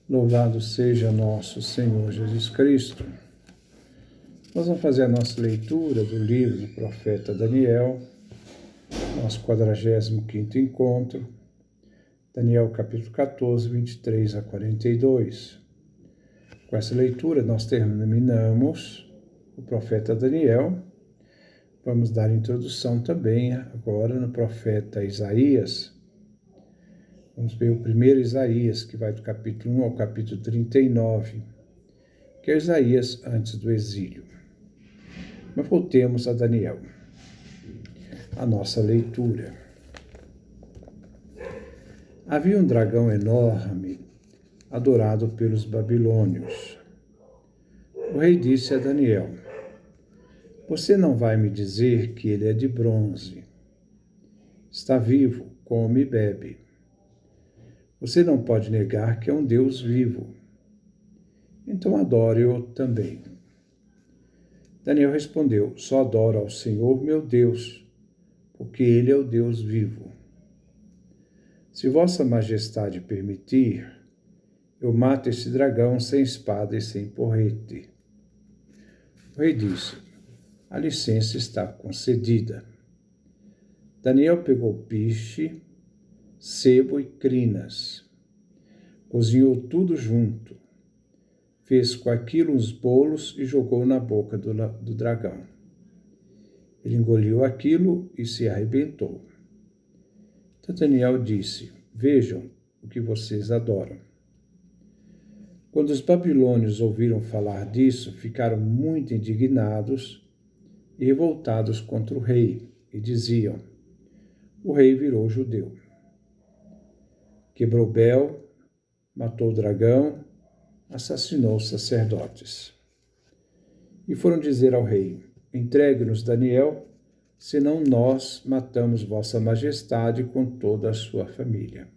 Louvado seja nosso Senhor Jesus Cristo. Nós vamos fazer a nossa leitura do livro do profeta Daniel, nosso 45º encontro, Daniel capítulo 14, 23 a 42. Com essa leitura nós terminamos o profeta Daniel. Vamos dar introdução também agora no profeta Isaías. Vamos ver o primeiro Isaías, que vai do capítulo 1 ao capítulo 39, que é Isaías antes do exílio. Mas voltemos a Daniel, a nossa leitura. Havia um dragão enorme, adorado pelos babilônios. O rei disse a Daniel: "Você não vai me dizer que ele é de bronze. Está vivo, come e bebe. Você não pode negar que é um Deus vivo. Então adore-o também." Daniel respondeu: "Só adoro ao Senhor meu Deus, porque Ele é o Deus vivo. Se Vossa Majestade permitir, eu mato esse dragão sem espada e sem porrete." O rei disse: "A licença está concedida." Daniel pegou piche, sebo e crinas. Cozinhou tudo junto. Fez com aquilo uns bolos e jogou na boca do dragão. Ele engoliu aquilo e se arrebentou. Então Daniel disse: "Vejam o que vocês adoram." Quando os babilônios ouviram falar disso, ficaram muito indignados e revoltados contra o rei e diziam: "O rei virou judeu. Quebrou Bel, matou o dragão, assassinou os sacerdotes." E foram dizer ao rei: "Entregue-nos Daniel, senão nós matamos Vossa Majestade com toda a sua família."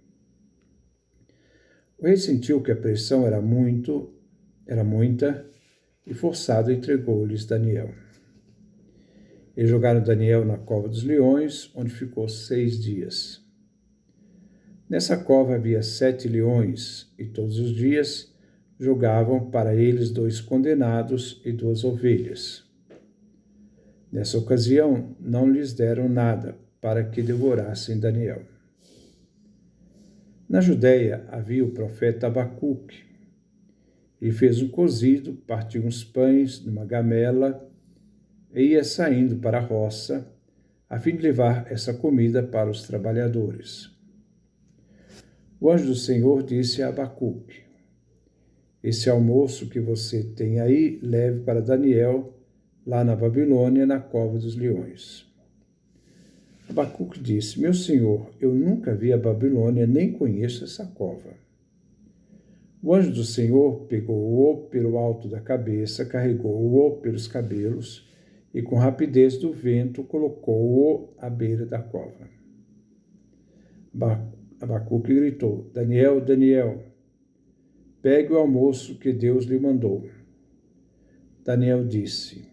O rei sentiu que a pressão era muita, e forçado entregou-lhes Daniel. Eles jogaram Daniel na cova dos leões, onde ficou 6 dias. Nessa cova havia 7 leões, e todos os dias jogavam para eles 2 condenados e 2 ovelhas. Nessa ocasião, não lhes deram nada para que devorassem Daniel. Na Judéia havia o profeta Abacuque. Ele fez um cozido, partiu uns pães numa gamela e ia saindo para a roça, a fim de levar essa comida para os trabalhadores. O anjo do Senhor disse a Abacuque: "Esse almoço que você tem aí, leve para Daniel, lá na Babilônia, na cova dos leões." Abacuque disse: "Meu senhor, eu nunca vi a Babilônia, nem conheço essa cova." O anjo do Senhor pegou-o pelo alto da cabeça, carregou-o pelos cabelos e, com rapidez do vento, colocou-o à beira da cova. Abacuque gritou: "Daniel, Daniel, pegue o almoço que Deus lhe mandou." Daniel disse: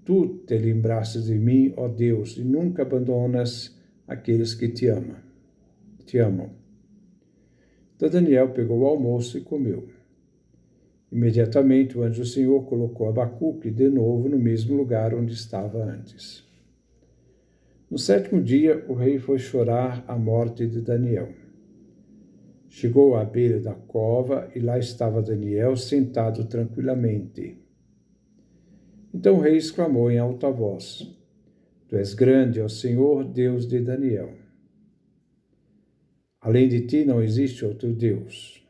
Tu te lembrastes de mim, ó Deus, e nunca abandonas aqueles que te amam. Então Daniel pegou o almoço e comeu. Imediatamente o anjo do Senhor colocou Abacuque de novo no mesmo lugar onde estava antes. No 7º dia, o rei foi chorar a morte de Daniel. Chegou à beira da cova e lá estava Daniel sentado tranquilamente. Então o rei exclamou em alta voz: "Tu és grande, ó Senhor, Deus de Daniel. Além de ti não existe outro Deus."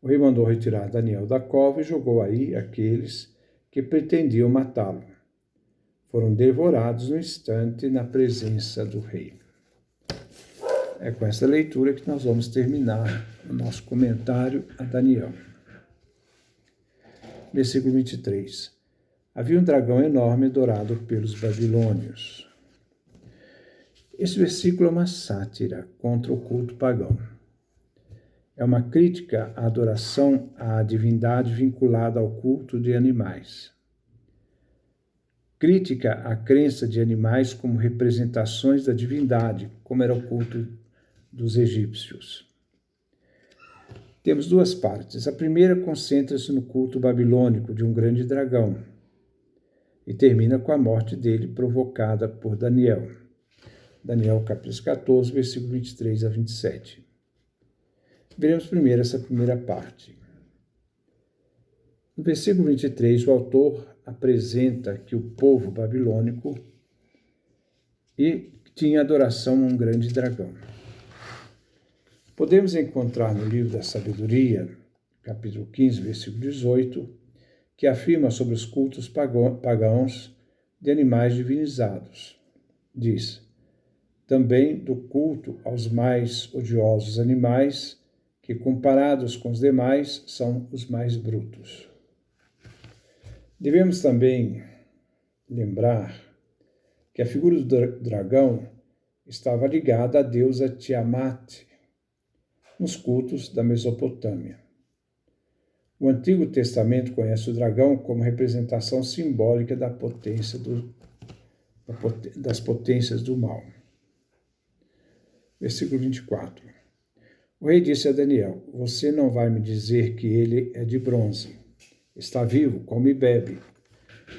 O rei mandou retirar Daniel da cova e jogou aí aqueles que pretendiam matá-lo. Foram devorados no instante na presença do rei. É com essa leitura que nós vamos terminar o nosso comentário a Daniel. Versículo 23. Havia um dragão enorme adorado pelos babilônios. Esse versículo é uma sátira contra o culto pagão. É uma crítica à adoração à divindade vinculada ao culto de animais. Crítica à crença de animais como representações da divindade, como era o culto dos egípcios. Temos duas partes. A primeira concentra-se no culto babilônico de um grande dragão e termina com a morte dele provocada por Daniel. Daniel capítulo 14, versículo 23 a 27. Veremos primeiro essa primeira parte. No versículo 23, o autor apresenta que o povo babilônico tinha adoração a um grande dragão. Podemos encontrar no livro da Sabedoria, capítulo 15, versículo 18, que afirma sobre os cultos pagãos de animais divinizados. Diz: também do culto aos mais odiosos animais, que comparados com os demais são os mais brutos. Devemos também lembrar que a figura do dragão estava ligada à deusa Tiamat nos cultos da Mesopotâmia. O Antigo Testamento conhece o dragão como representação simbólica das potências do mal. Versículo 24. O rei disse a Daniel: você não vai me dizer que ele é de bronze, está vivo, come e bebe.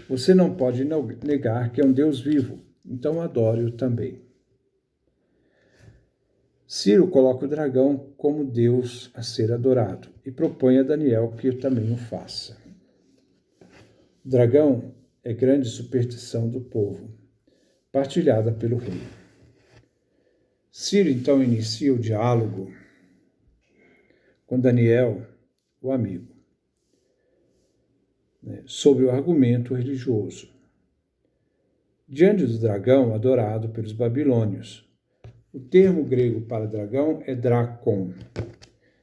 Você não pode negar que é um Deus vivo, então adore-o também. Ciro coloca o dragão como Deus a ser adorado e propõe a Daniel que também o faça. O dragão é grande superstição do povo, partilhada pelo rei. Ciro então inicia o diálogo com Daniel, o amigo, sobre o argumento religioso. Diante do dragão adorado pelos babilônios, o termo grego para dragão é drakon.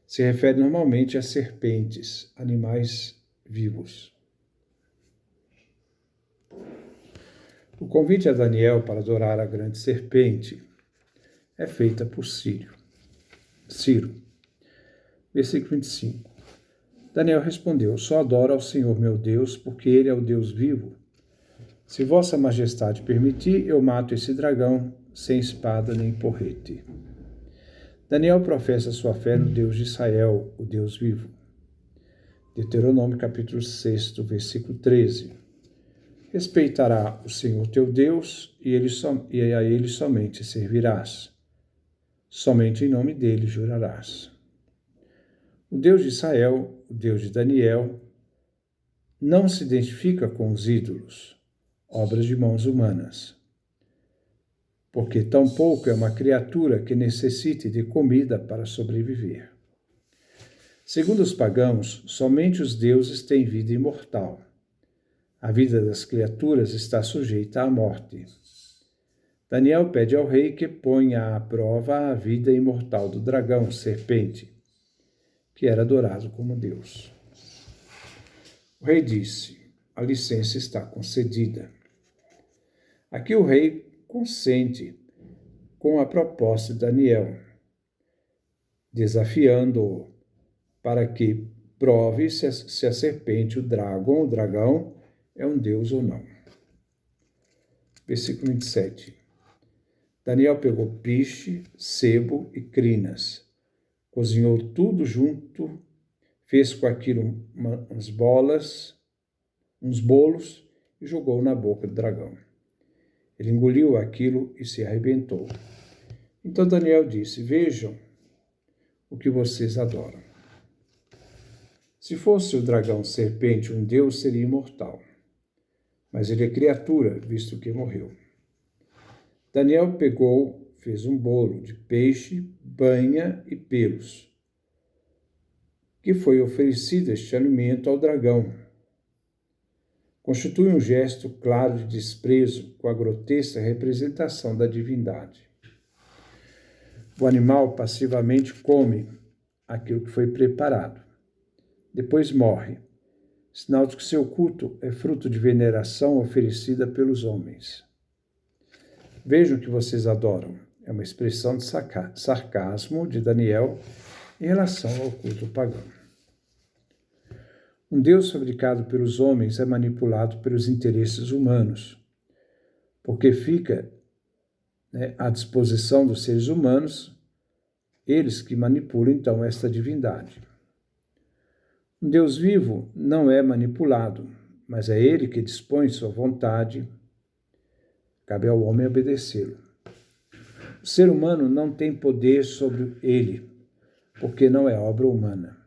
Se refere normalmente a serpentes, animais vivos. O convite a Daniel para adorar a grande serpente é feita por Ciro. Versículo 25. Daniel respondeu: só adoro ao Senhor meu Deus, porque ele é o Deus vivo. Se vossa majestade permitir, eu mato esse dragão sem espada nem porrete. Daniel professa sua fé no Deus de Israel, o Deus vivo. Deuteronômio capítulo 6, versículo 13. Respeitará o Senhor teu Deus e a ele somente servirás. Somente em nome dele jurarás. O Deus de Israel, o Deus de Daniel, não se identifica com os ídolos, obras de mãos humanas, porque tampouco é uma criatura que necessite de comida para sobreviver. Segundo os pagãos, somente os deuses têm vida imortal. A vida das criaturas está sujeita à morte. Daniel pede ao rei que ponha à prova a vida imortal do dragão, serpente, que era adorado como Deus. O rei disse: a licença está concedida. Aqui o rei consente com a proposta de Daniel, desafiando-o para que prove se a serpente, o dragão, é um deus ou não. Versículo 27. Daniel pegou piche, sebo e crinas, cozinhou tudo junto, fez com aquilo uns bolos e jogou na boca do dragão. Ele engoliu aquilo e se arrebentou. Então Daniel disse: vejam o que vocês adoram. Se fosse o dragão serpente um deus, seria imortal. Mas ele é criatura, visto que morreu. Daniel fez um bolo de peixe, banha e pelos, que foi oferecido este alimento ao dragão. Constitui um gesto claro de desprezo com a grotesca representação da divindade. O animal passivamente come aquilo que foi preparado. Depois morre, sinal de que seu culto é fruto de veneração oferecida pelos homens. Vejam o que vocês adoram. É uma expressão de sarcasmo de Daniel em relação ao culto pagão. Um Deus fabricado pelos homens é manipulado pelos interesses humanos, porque fica à disposição dos seres humanos, eles que manipulam então esta divindade. Um Deus vivo não é manipulado, mas é Ele que dispõe sua vontade. Cabe ao homem obedecê-lo. O ser humano não tem poder sobre ele, porque não é obra humana.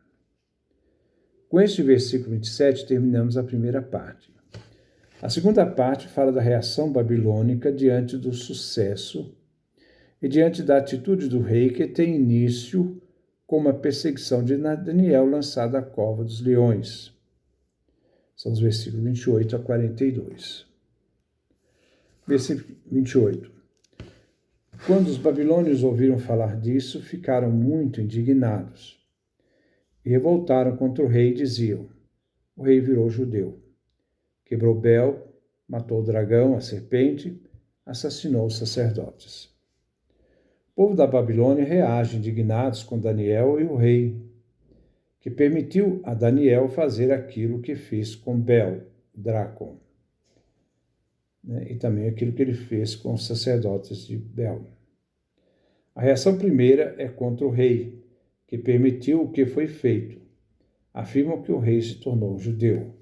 Com este versículo 27, terminamos a primeira parte. A segunda parte fala da reação babilônica diante do sucesso e diante da atitude do rei, que tem início com uma perseguição de Daniel lançado à cova dos leões. São os versículos 28 a 42. Versículo 28. Quando os babilônios ouviram falar disso, ficaram muito indignados e revoltaram contra o rei e diziam: o rei virou judeu, quebrou Bel, matou o dragão, a serpente, assassinou os sacerdotes. O povo da Babilônia reage indignados com Daniel e o rei, que permitiu a Daniel fazer aquilo que fez com Bel, Dracon, e também aquilo que ele fez com os sacerdotes de Bel. A reação primeira é contra o rei, que permitiu o que foi feito. Afirmam que o rei se tornou judeu,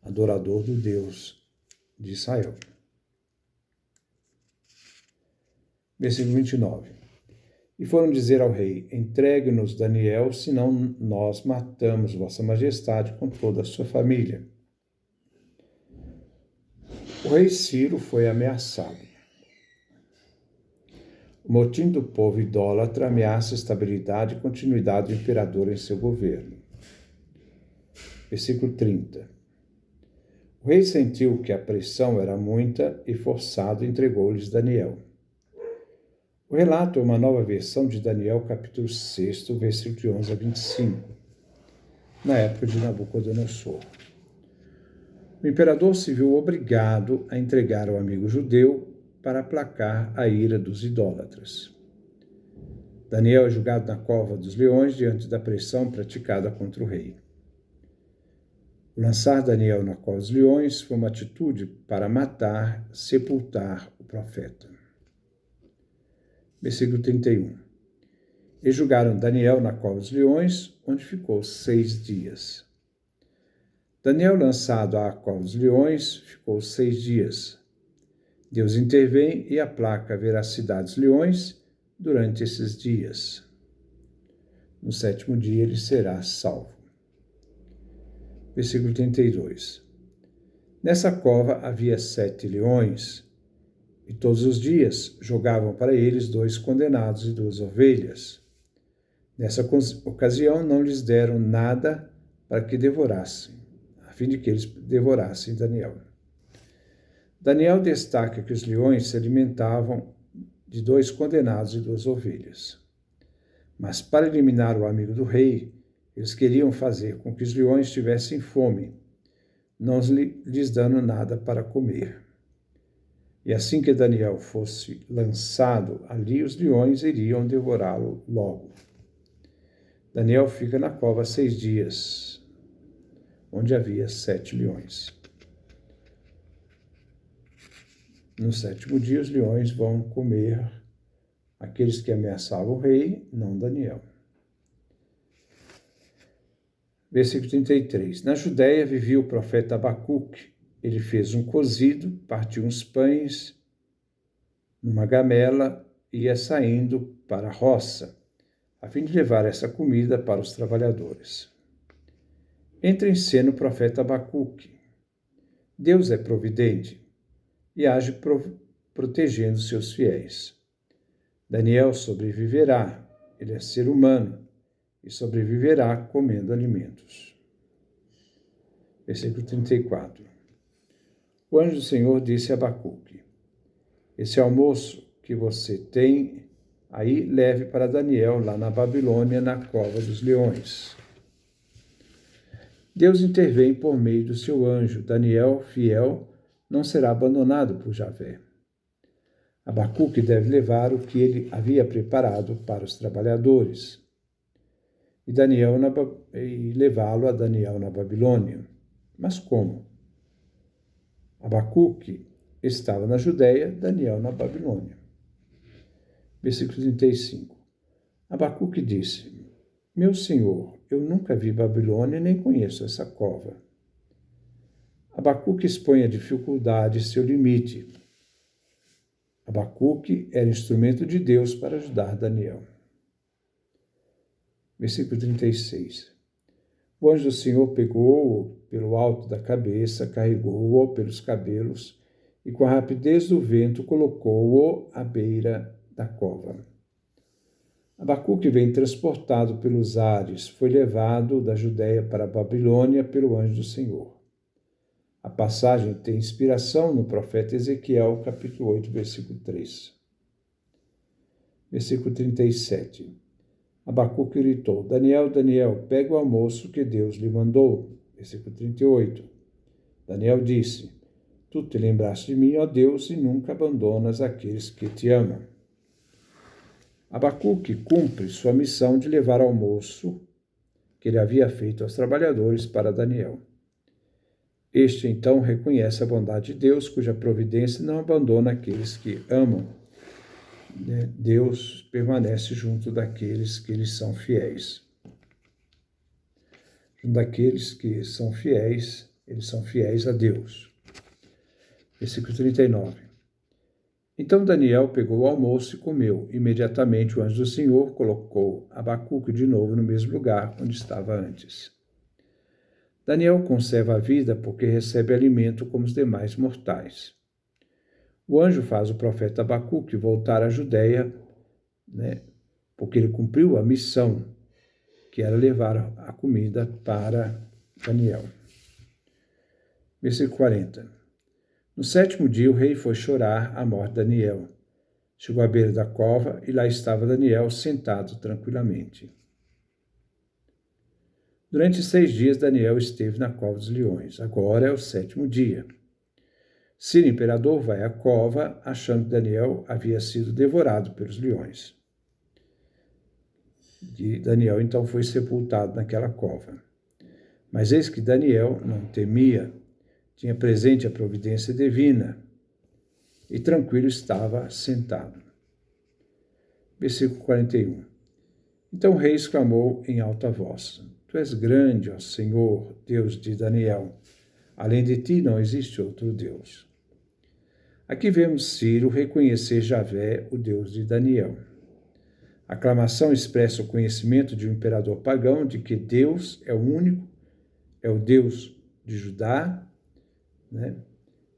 adorador do Deus de Israel. Versículo 29. E foram dizer ao rei: entregue-nos Daniel, senão nós matamos vossa majestade com toda a sua família. O rei Ciro foi ameaçado. O motim do povo idólatra ameaça a estabilidade e continuidade do imperador em seu governo. Versículo 30. O rei sentiu que a pressão era muita e, forçado, entregou-lhes Daniel. O relato é uma nova versão de Daniel, capítulo 6, versículo de 11 a 25, na época de Nabucodonosor. O imperador se viu obrigado a entregar ao amigo judeu para aplacar a ira dos idólatras. Daniel é julgado na cova dos leões diante da pressão praticada contra o rei. Lançar Daniel na cova dos leões foi uma atitude para matar, sepultar o profeta. Versículo 31. E julgaram Daniel na cova dos leões, onde ficou 6 dias. Daniel, lançado à cova dos leões, ficou 6 dias. Deus intervém e aplaca a veracidade dos leões durante esses dias. No 7º dia ele será salvo. Versículo 32. Nessa cova havia 7 leões, e todos os dias jogavam para eles 2 condenados e 2 ovelhas. Nessa ocasião não lhes deram nada para que devorassem, a fim de que eles devorassem Daniel. Daniel destaca que os leões se alimentavam de 2 condenados e 2 ovelhas. Mas para eliminar o amigo do rei, eles queriam fazer com que os leões tivessem fome, não lhes dando nada para comer. E assim que Daniel fosse lançado ali, os leões iriam devorá-lo logo. Daniel fica na cova 6 dias, onde havia 7 leões. No 7º dia, os leões vão comer aqueles que ameaçavam o rei, não Daniel. Versículo 33. Na Judéia vivia o profeta Abacuque. Ele fez um cozido, partiu uns pães numa gamela e ia saindo para a roça, a fim de levar essa comida para os trabalhadores. Entra em cena o profeta Abacuque. Deus é providente e age protegendo seus fiéis. Daniel sobreviverá, ele é ser humano, e sobreviverá comendo alimentos. Versículo 34. O anjo do Senhor disse a Abacuque: esse almoço que você tem aí, leve para Daniel lá na Babilônia, na cova dos leões. Deus intervém por meio do seu anjo. Daniel, fiel, não será abandonado por Javé. Abacuque deve levar o que ele havia preparado para os trabalhadores e levá-lo a Daniel na Babilônia. Mas como? Abacuque estava na Judéia, Daniel na Babilônia. Versículo 35. Abacuque disse: meu senhor, eu nunca vi Babilônia nem conheço essa cova. Abacuque expõe a dificuldade e seu limite. Abacuque era instrumento de Deus para ajudar Daniel. Versículo 36. O anjo do Senhor pegou-o pelo alto da cabeça, carregou-o pelos cabelos e com a rapidez do vento colocou-o à beira da cova. Abacuque vem transportado pelos ares, foi levado da Judéia para a Babilônia pelo anjo do Senhor. A passagem tem inspiração no profeta Ezequiel, capítulo 8, versículo 3. Versículo 37. Abacuque gritou: Daniel, Daniel, pega o almoço que Deus lhe mandou. Versículo 38. Daniel disse: Tu te lembraste de mim, ó Deus, e nunca abandonas aqueles que te amam. Abacuque cumpre sua missão de levar almoço que ele havia feito aos trabalhadores para Daniel. Este, então, reconhece a bondade de Deus, cuja providência não abandona aqueles que amam. Deus permanece junto daqueles que lhes são fiéis. Junto daqueles que são fiéis, eles são fiéis a Deus. Versículo 39. Então Daniel pegou o almoço e comeu. Imediatamente o anjo do Senhor colocou Abacuque de novo no mesmo lugar onde estava antes. Daniel conserva a vida porque recebe alimento como os demais mortais. O anjo faz o profeta Abacuque voltar à Judéia, porque ele cumpriu a missão, que era levar a comida para Daniel. Versículo 40. No 7º dia, o rei foi chorar a morte de Daniel. Chegou à beira da cova e lá estava Daniel sentado tranquilamente. Durante 6 dias, Daniel esteve na cova dos leões. Agora é o 7º dia. Ciro, imperador, vai à cova, achando que Daniel havia sido devorado pelos leões. E Daniel, então, foi sepultado naquela cova. Mas eis que Daniel não temia, tinha presente a providência divina e tranquilo estava sentado. Versículo 41. Então o rei exclamou em alta voz: Tu és grande, ó Senhor, Deus de Daniel. Além de ti não existe outro Deus. Aqui vemos Ciro reconhecer Javé, o Deus de Daniel. A aclamação expressa o conhecimento de um imperador pagão de que Deus é o único, é o Deus de Judá,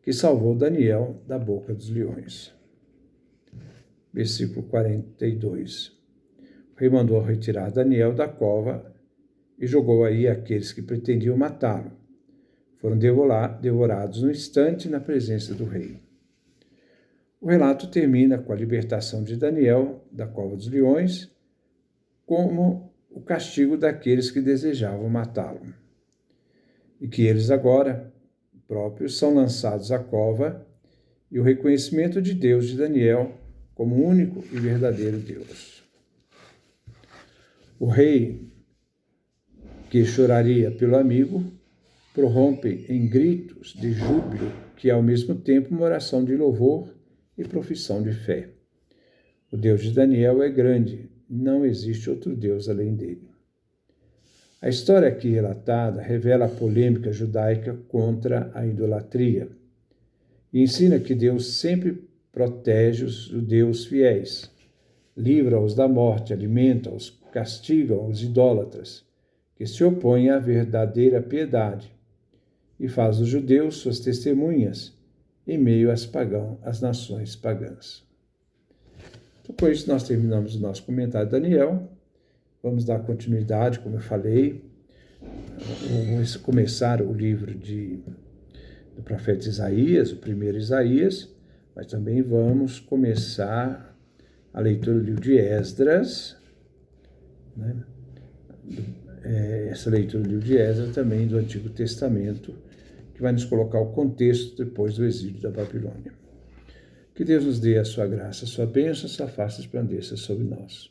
que salvou Daniel da boca dos leões. Versículo 42. O rei mandou retirar Daniel da cova e jogou aí aqueles que pretendiam matá-lo. Foram devorados no instante na presença do rei. O relato termina com a libertação de Daniel da cova dos leões, como o castigo daqueles que desejavam matá-lo. E que eles agora próprios são lançados à cova e o reconhecimento de Deus de Daniel como único e verdadeiro Deus. O rei, que choraria pelo amigo, prorrompe em gritos de júbilo, que é ao mesmo tempo uma oração de louvor e profissão de fé. O Deus de Daniel é grande, não existe outro Deus além dele. A história aqui relatada revela a polêmica judaica contra a idolatria e ensina que Deus sempre protege os judeus fiéis, livra-os da morte, alimenta-os, castiga os idólatras, que se opõem à verdadeira piedade, e faz os judeus suas testemunhas em meio às nações pagãs. Então, com isso, nós terminamos o nosso comentário de Daniel. Vamos dar continuidade, como eu falei. Vamos começar o livro do profeta Isaías, o primeiro Isaías, mas também vamos começar a leitura do livro de Esdras, essa leitura do livro de Esdras também do Antigo Testamento, que vai nos colocar o contexto depois do exílio da Babilônia. Que Deus nos dê a sua graça, a sua bênção, a sua face resplandeça sobre nós.